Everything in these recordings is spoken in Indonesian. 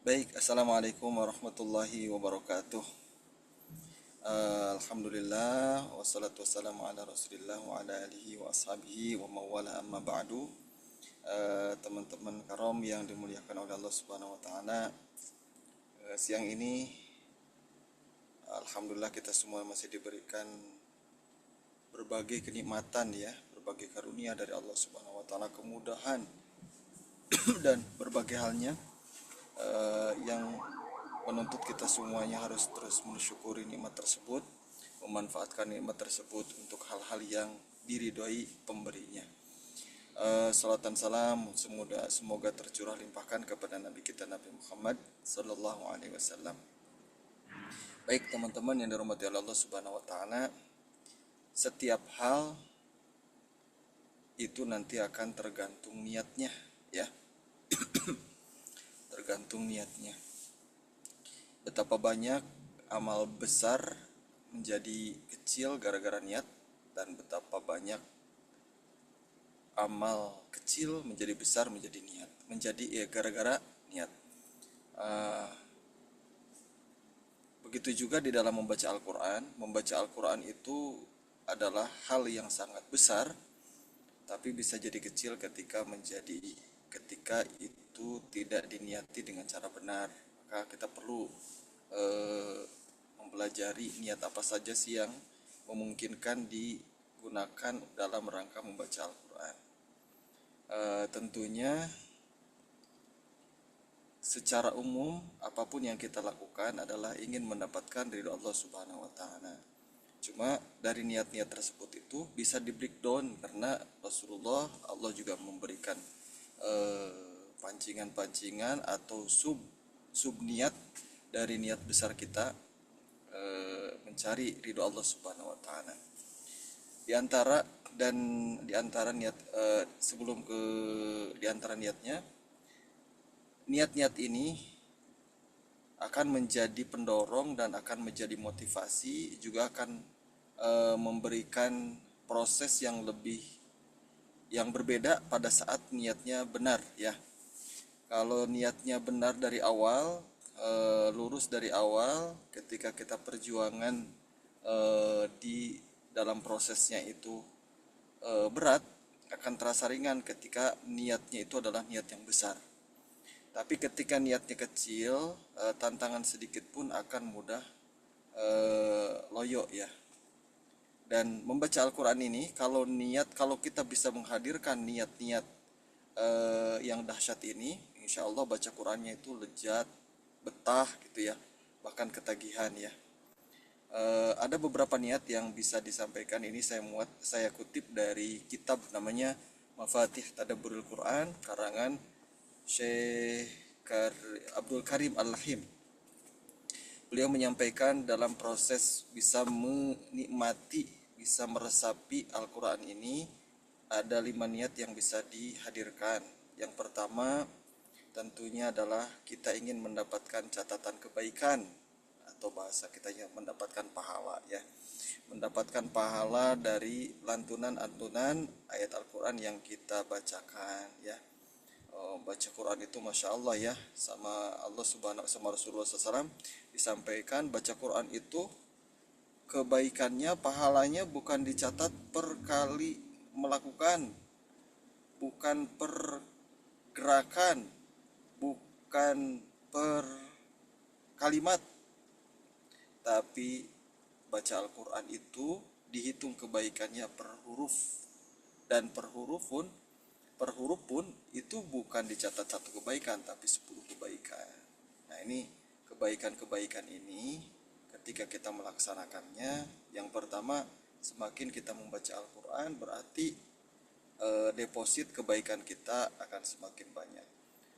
Baik, Assalamualaikum warahmatullahi wabarakatuh. Alhamdulillah, wassalatu wassalamu ala rasulillah wa ala alihi wa ashabihi wa mawala amma ba'du. Teman-teman karom yang dimuliakan oleh Allah subhanahu wa ta'ala, siang ini Alhamdulillah kita semua masih diberikan berbagai kenikmatan ya, berbagai karunia dari Allah subhanahu wa ta'ala, kemudahan dan berbagai halnya yang menuntut kita semuanya harus terus mensyukuri nikmat tersebut, memanfaatkan nikmat tersebut untuk hal-hal yang diridhoi pemberinya. Salat dan salam semoga tercurah limpahkan kepada Nabi kita Nabi Muhammad Sallallahu Alaihi Wasallam. Baik teman-teman yang dirahmati Allah Subhanahu Wa Taala, setiap hal itu nanti akan tergantung niatnya, ya, tergantung niatnya. Betapa banyak amal besar menjadi kecil gara-gara niat, dan betapa banyak amal kecil menjadi besar menjadi niat, menjadi ya gara-gara niat. Uh, Begitu juga di dalam membaca Al-Quran. Membaca Al-Quran itu adalah hal yang sangat besar, tapi bisa jadi kecil ketika itu tidak diniati dengan cara benar. Maka kita perlu mempelajari niat apa saja sih yang memungkinkan digunakan dalam rangka membaca Al-Quran. Tentunya secara umum apapun yang kita lakukan adalah ingin mendapatkan ridho Allah Subhanahu wa taala. Cuma dari niat-niat tersebut itu bisa di breakdown karena Rasulullah Allah juga memberikan pancingan-pancingan atau sub niat dari niat besar kita mencari ridho Allah Subhanahu wa taala. Di antara dan di antara niat sebelum ke di antara niat-niat ini akan menjadi pendorong dan akan menjadi motivasi, juga akan memberikan proses yang berbeda pada saat niatnya benar ya. Kalau niatnya benar dari awal, lurus dari awal, ketika kita perjuangan di dalam prosesnya itu berat, akan terasa ringan ketika niatnya itu adalah niat yang besar. Tapi ketika niatnya kecil, tantangan sedikit pun akan mudah loyo ya. Dan membaca Al-Quran ini, kalau kita bisa menghadirkan niat-niat yang dahsyat ini, insya Allah baca Qurannya itu lezat, betah gitu ya, bahkan ketagihan ya. Ada beberapa niat yang bisa disampaikan. Ini saya kutip dari kitab namanya Mafatih Tadabburul Quran karangan Syekh Abdul Karim Al-Lahim. Beliau menyampaikan dalam proses bisa menikmati, bisa meresapi Al-Quran ini, ada 5 niat yang bisa dihadirkan. Yang pertama tentunya adalah kita ingin mendapatkan catatan kebaikan, atau bahasa kita mendapatkan pahala ya, mendapatkan pahala dari lantunan-lantunan ayat Al-Quran yang kita bacakan ya. Baca Quran itu masya Allah ya, sama Allah subhanahu sama Rasulullah SAW disampaikan baca Quran itu kebaikannya, pahalanya bukan dicatat per kali melakukan, bukan per gerakan, bukan per kalimat, tapi baca Al-Quran itu dihitung kebaikannya per huruf, dan per huruf pun itu bukan dicatat satu kebaikan tapi 10 kebaikan. Nah ini kebaikan-kebaikan ini ketika kita melaksanakannya, yang pertama semakin kita membaca Al-Quran berarti deposit kebaikan kita akan semakin banyak.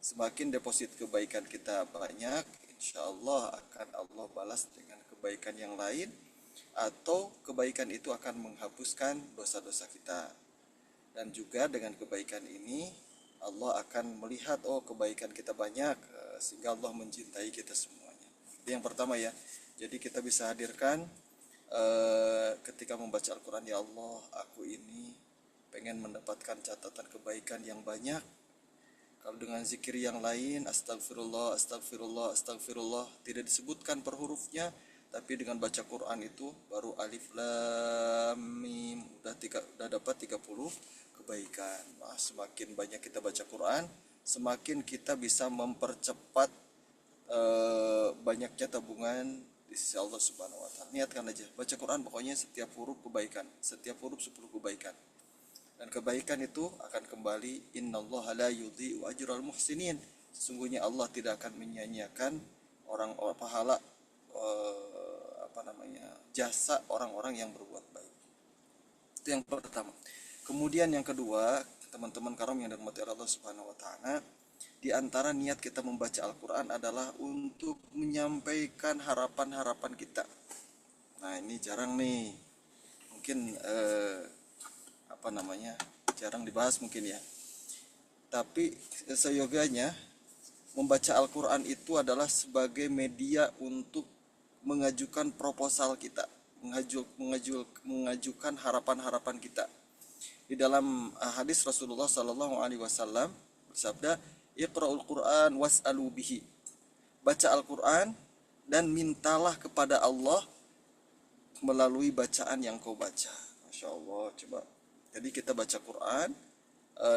Semakin deposit kebaikan kita banyak, insya Allah akan Allah balas dengan kebaikan yang lain, atau kebaikan itu akan menghapuskan dosa-dosa kita. Dan juga dengan kebaikan ini Allah akan melihat, oh kebaikan kita banyak, sehingga Allah mencintai kita semuanya. Itu yang pertama ya. Jadi kita bisa hadirkan ketika membaca Al-Quran, ya Allah aku ini pengen mendapatkan catatan kebaikan yang banyak, Kalau dengan zikir yang lain, astagfirullah, astagfirullah, astagfirullah, tidak disebutkan per hurufnya, tapi dengan baca Quran itu baru alif lam mim, udah dapat 30 kebaikan. Nah, semakin banyak kita baca Quran, semakin kita bisa mempercepat banyaknya tabungan di sisi Allah Subhanahu wa taala. Niatkan aja, baca Quran pokoknya setiap huruf kebaikan, setiap huruf 10 kebaikan. Dan kebaikan itu akan kembali, innallaha la yudhi'u ajral muhsinin. Sesungguhnya Allah tidak akan menyia-nyiakan orang pahala jasa orang-orang yang berbuat baik. Itu yang pertama. Kemudian yang kedua, teman-teman karom yang dirahmati Allah Subhanahu wa taala, di antara niat kita membaca Al-Qur'an adalah untuk menyampaikan harapan-harapan kita. Nah, ini jarang nih. Mungkin jarang dibahas mungkin ya, tapi seyoganya membaca Al-Quran itu adalah sebagai media untuk mengajukan proposal kita, mengajukan harapan-harapan kita. Di dalam hadis Rasulullah Sallallahu Alaihi Wasallam bersabda, Iqra'ul Quran was'alu bihi. Baca Al-Quran dan mintalah kepada Allah melalui bacaan yang kau baca. Masya Allah, coba. Jadi kita baca Quran,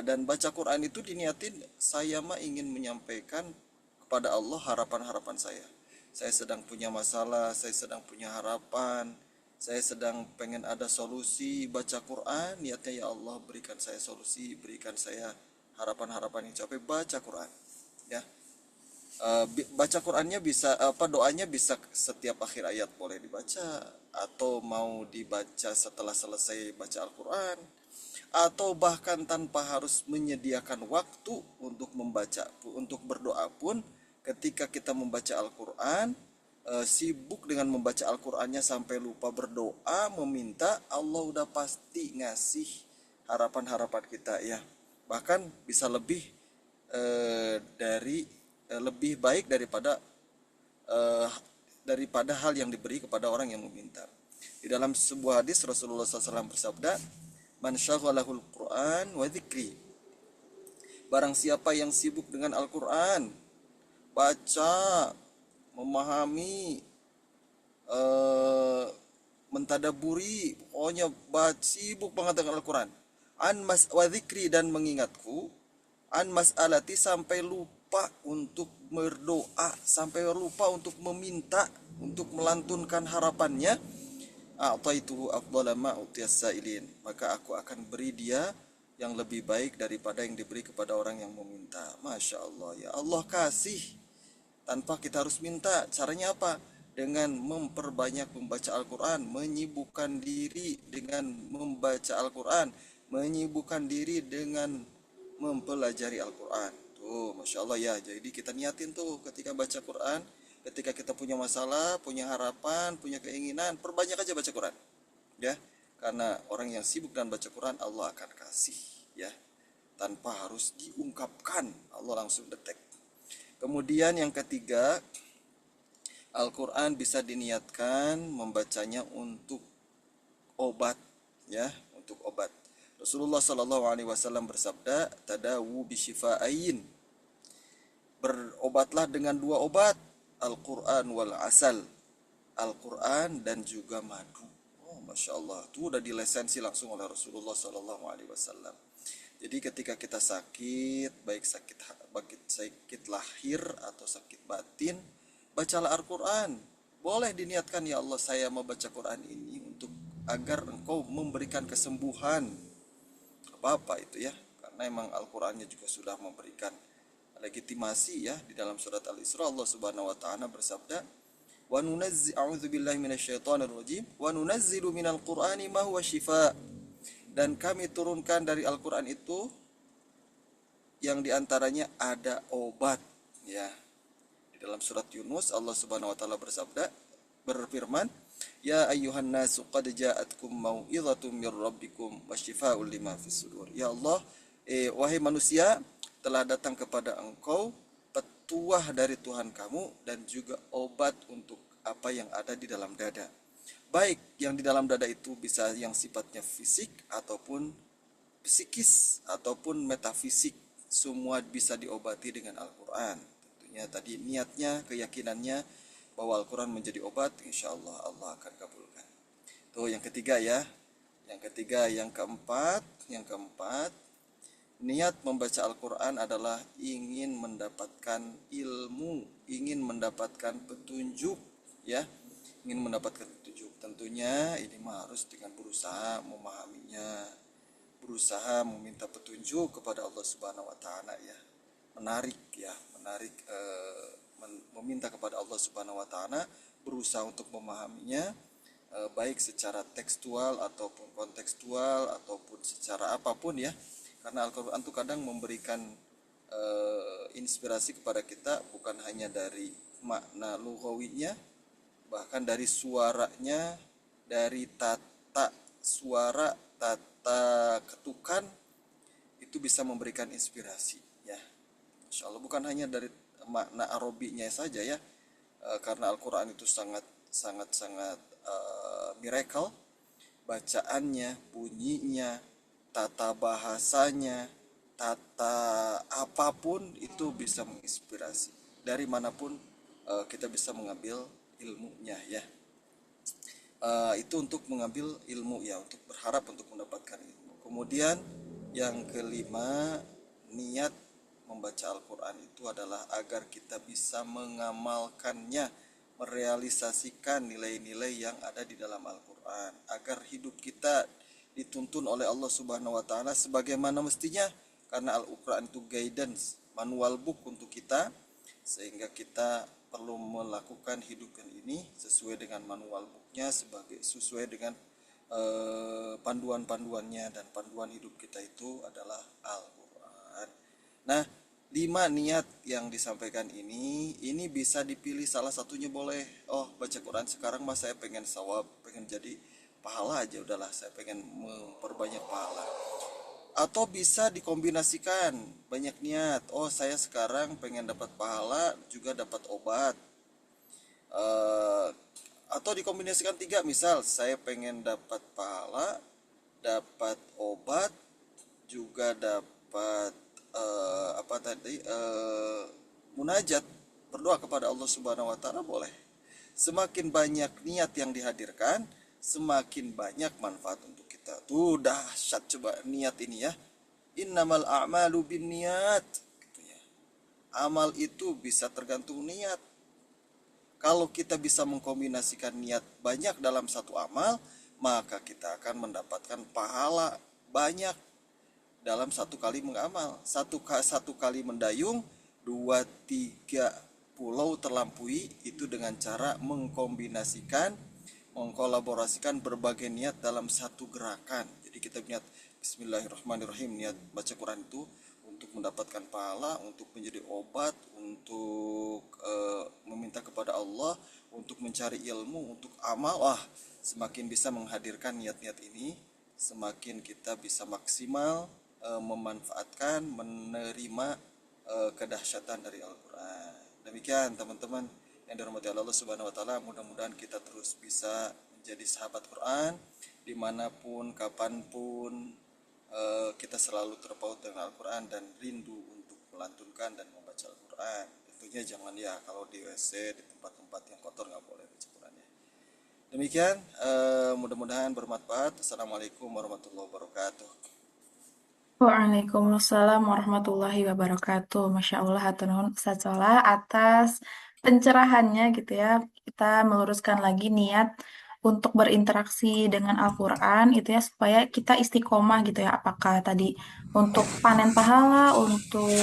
dan baca Quran itu diniatin, saya mah ingin menyampaikan kepada Allah harapan-harapan saya. Saya sedang punya masalah, saya sedang punya harapan, saya sedang pengen ada solusi. Baca Quran, niatnya ya Allah berikan saya solusi, berikan saya harapan-harapan yang capek. Baca Quran, ya. Baca Qurannya bisa doanya bisa setiap akhir ayat boleh dibaca, atau mau dibaca setelah selesai baca Al-Quran, atau bahkan tanpa harus menyediakan waktu untuk membaca, untuk berdoa pun. Ketika kita membaca Al-Quran, sibuk dengan membaca Al-Qurannya sampai lupa berdoa, meminta, Allah udah pasti ngasih harapan-harapan kita ya. Bahkan bisa lebih lebih baik daripada hal yang diberi kepada orang yang meminta. Di dalam sebuah hadis Rasulullah SAW bersabda, man syaghalahul Quran wa dzikri. Barang siapa yang sibuk dengan Al-Quran, baca, memahami, mentadaburi, pokoknya sibuk banget dengan Al-Quran. An mas wa dzikri, dan mengingatku, an mas'alati, sampai lupa untuk berdoa, sampai lupa untuk meminta, untuk melantunkan harapannya, a'taituhu afdhala ma utiyas sa'ilin, maka aku akan beri dia yang lebih baik daripada yang diberi kepada orang yang meminta. Masya Allah, ya Allah kasih tanpa kita harus minta. Caranya apa? Dengan memperbanyak membaca Al-Quran, menyibukkan diri dengan membaca Al-Quran, menyibukkan diri dengan mempelajari Al-Quran. Tuh, Masya Allah ya. Jadi kita niatin tuh ketika baca Quran, ketika kita punya masalah, punya harapan, punya keinginan, perbanyak aja baca Quran. Ya, karena orang yang sibuk dan baca Quran, Allah akan kasih ya. Tanpa harus diungkapkan, Allah langsung detek. Kemudian yang ketiga, Al-Quran bisa diniatkan membacanya untuk obat ya, untuk obat. Rasulullah Shallallahu Alaihi Wasallam bersabda, tadawu bisyifa'ain, berobatlah dengan dua obat, Al-Quran wal asal, Al-Quran dan juga madu. Oh, Masya Allah, itu udah dilesensi langsung oleh Rasulullah Shallallahu Alaihi Wasallam. Jadi ketika kita sakit, baik sakit lahir atau sakit batin, bacalah Al-Quran. Boleh diniatkan, ya Allah saya mau baca Quran ini untuk agar engkau memberikan kesembuhan. Apa-apa itu ya, karena emang Al-Qurannya juga sudah memberikan legitimasi ya. Di dalam surat Al-Isra Allah Subhanahu wa taala bersabda, wa nunazzilu a'udzubillahi minasyaitonir rajim wa nunazzilu minal qur'ani ma huwa syifaa, dan kami turunkan dari Al-Quran itu yang diantaranya ada obat ya. Di dalam surat Yunus Allah Subhanahu wa taala berfirman, ya ayyuhan nasu qad ja'atkum mau'izatun mir rabbikum wasyifaa'un lima fis sudur. Ya Allah, wahai manusia, telah datang kepada engkau petuah dari Tuhan kamu dan juga obat untuk apa yang ada di dalam dada. Baik yang di dalam dada itu bisa yang sifatnya fisik ataupun psikis ataupun metafisik semua bisa diobati dengan Al-Quran. Tentunya tadi niatnya, keyakinannya bahwa Al-Quran menjadi obat, insya Allah Allah akan kabulkan. Tuh yang ketiga ya. Yang ketiga, yang keempat, niat membaca Al-Quran adalah ingin mendapatkan ilmu, ingin mendapatkan petunjuk, ya, ingin mendapatkan petunjuk. Tentunya ini mah harus dengan berusaha memahaminya, berusaha meminta petunjuk kepada Allah Subhanahu Wa Taala, ya, menarik, meminta kepada Allah Subhanahu Wa Taala, berusaha untuk memahaminya, baik secara tekstual ataupun kontekstual ataupun secara apapun ya, karena Al-Quran itu kadang memberikan inspirasi kepada kita bukan hanya dari makna lughawinya, bahkan dari suaranya, dari tata suara, tata ketukan, itu bisa memberikan inspirasi ya. Insya Allah bukan hanya dari makna Arabinya saja ya. Karena Al-Quran itu sangat sangat sangat miracle, bacaannya, bunyinya, tata bahasanya, tata apapun itu bisa menginspirasi. Dari manapun kita bisa mengambil ilmunya ya. Itu untuk mengambil ilmu ya, untuk berharap untuk mendapatkan ilmu. Kemudian yang kelima, niat membaca Al-Quran itu adalah agar kita bisa mengamalkannya, merealisasikan nilai-nilai yang ada di dalam Al-Quran, agar hidup kita dituntun oleh Allah Subhanahu Wa Taala sebagaimana mestinya, karena Al-Quran itu guidance, manual book untuk kita, sehingga kita perlu melakukan hidup ini sesuai dengan manual booknya, sesuai dengan panduan-panduannya, dan panduan hidup kita itu adalah Al-Quran. Nah, 5 niat yang disampaikan ini bisa dipilih salah satunya boleh. Oh, baca Quran sekarang mas saya pengen sawab, pengen jadi pahala aja, udahlah saya pengen memperbanyak pahala. Atau bisa dikombinasikan banyak niat. Oh, saya sekarang pengen dapat pahala juga dapat obat. Eh, atau dikombinasikan tiga, misal saya pengen dapat pahala, dapat obat, juga dapat apa tadi, munajat, berdoa kepada Allah Subhanahu Wa Taala, boleh. Semakin banyak niat yang dihadirkan, semakin banyak manfaat untuk kita. Tuh dahsyat coba niat ini ya. Innamal a'malu bin niat. Gitu ya. Amal itu bisa tergantung niat. Kalau kita bisa mengkombinasikan niat banyak dalam satu amal, maka kita akan mendapatkan pahala banyak dalam satu kali mengamal. Satu kali mendayung, dua tiga pulau terlampaui, itu dengan cara mengkombinasikan, mengkolaborasikan berbagai niat dalam satu gerakan. Jadi kita niat Bismillahirrahmanirrahim, niat baca Quran itu untuk mendapatkan pahala, untuk menjadi obat, untuk meminta kepada Allah, untuk mencari ilmu, untuk amal. Wah, semakin bisa menghadirkan niat-niat ini, semakin kita bisa maksimal memanfaatkan, menerima kedahsyatan dari Al-Quran. Demikian teman-teman yang dirahmati Allah Subhanahu Wa Taala, mudah-mudahan kita terus bisa menjadi sahabat Quran dimanapun, kapanpun, kita selalu terpaut dengan Al-Quran dan rindu untuk melantunkan dan membaca Al-Quran. Tentunya jangan ya kalau di WC, di tempat-tempat yang kotor nggak boleh baca Quran ya. Demikian, mudah-mudahan bermanfaat. Assalamualaikum warahmatullahi wabarakatuh. Waalaikumsalam warahmatullahi wabarakatuh. Masya Allah, hatur nuhun Ustaz Sholah atas pencerahannya gitu ya. Kita meluruskan lagi niat untuk berinteraksi dengan Al-Quran itu ya supaya kita istiqomah gitu ya. Apakah tadi untuk panen pahala, untuk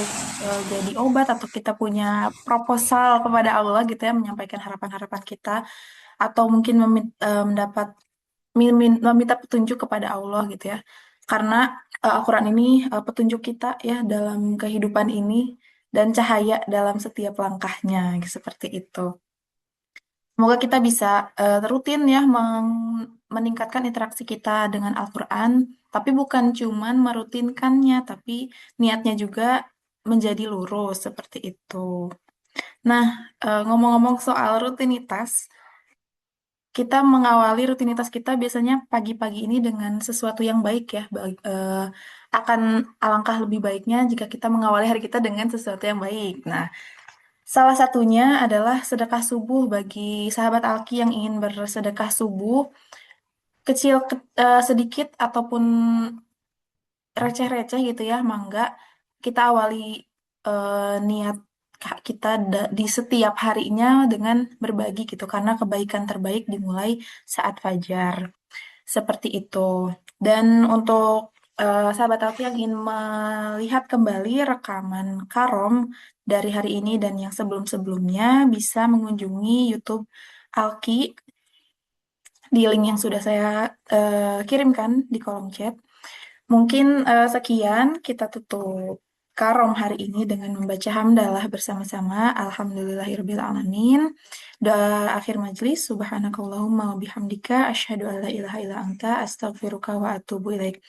jadi obat atau kita punya proposal kepada Allah gitu ya, menyampaikan harapan-harapan kita atau mungkin mendapat meminta petunjuk kepada Allah gitu ya. Karena Al-Quran ini petunjuk kita ya dalam kehidupan ini dan cahaya dalam setiap langkahnya seperti itu. Semoga kita bisa rutin ya meningkatkan interaksi kita dengan Al-Quran, tapi bukan cuman merutinkannya, tapi niatnya juga menjadi lurus seperti itu. Nah, ngomong-ngomong soal rutinitas, kita mengawali rutinitas kita biasanya pagi-pagi ini dengan sesuatu yang baik ya. akan alangkah lebih baiknya jika kita mengawali hari kita dengan sesuatu yang baik. Nah, salah satunya adalah sedekah subuh bagi sahabat Alki yang ingin bersedekah subuh, kecil sedikit ataupun receh-receh gitu ya, mangga kita awali niat kita di setiap harinya dengan berbagi gitu, karena kebaikan terbaik dimulai saat fajar. Seperti itu. Dan untuk sahabat Alfi yang ingin melihat kembali rekaman Karom dari hari ini dan yang sebelum-sebelumnya bisa mengunjungi YouTube Alki di link yang sudah saya kirimkan di kolom chat. Mungkin sekian kita tutup Karom hari ini dengan membaca hamdalah bersama-sama. Alhamdulillahirabbil alamin. Doa akhir majlis, subhanakallahumma wa bihamdika asyhadu an la ilaha illa anta astaghfiruka wa atubu ilaik.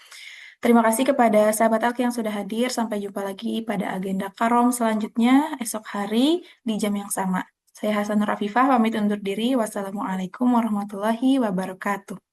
Terima kasih kepada sahabat Alki yang sudah hadir. Sampai jumpa lagi pada agenda Karom selanjutnya esok hari di jam yang sama. Saya Hasanur Afifah pamit undur diri. Wassalamualaikum warahmatullahi wabarakatuh.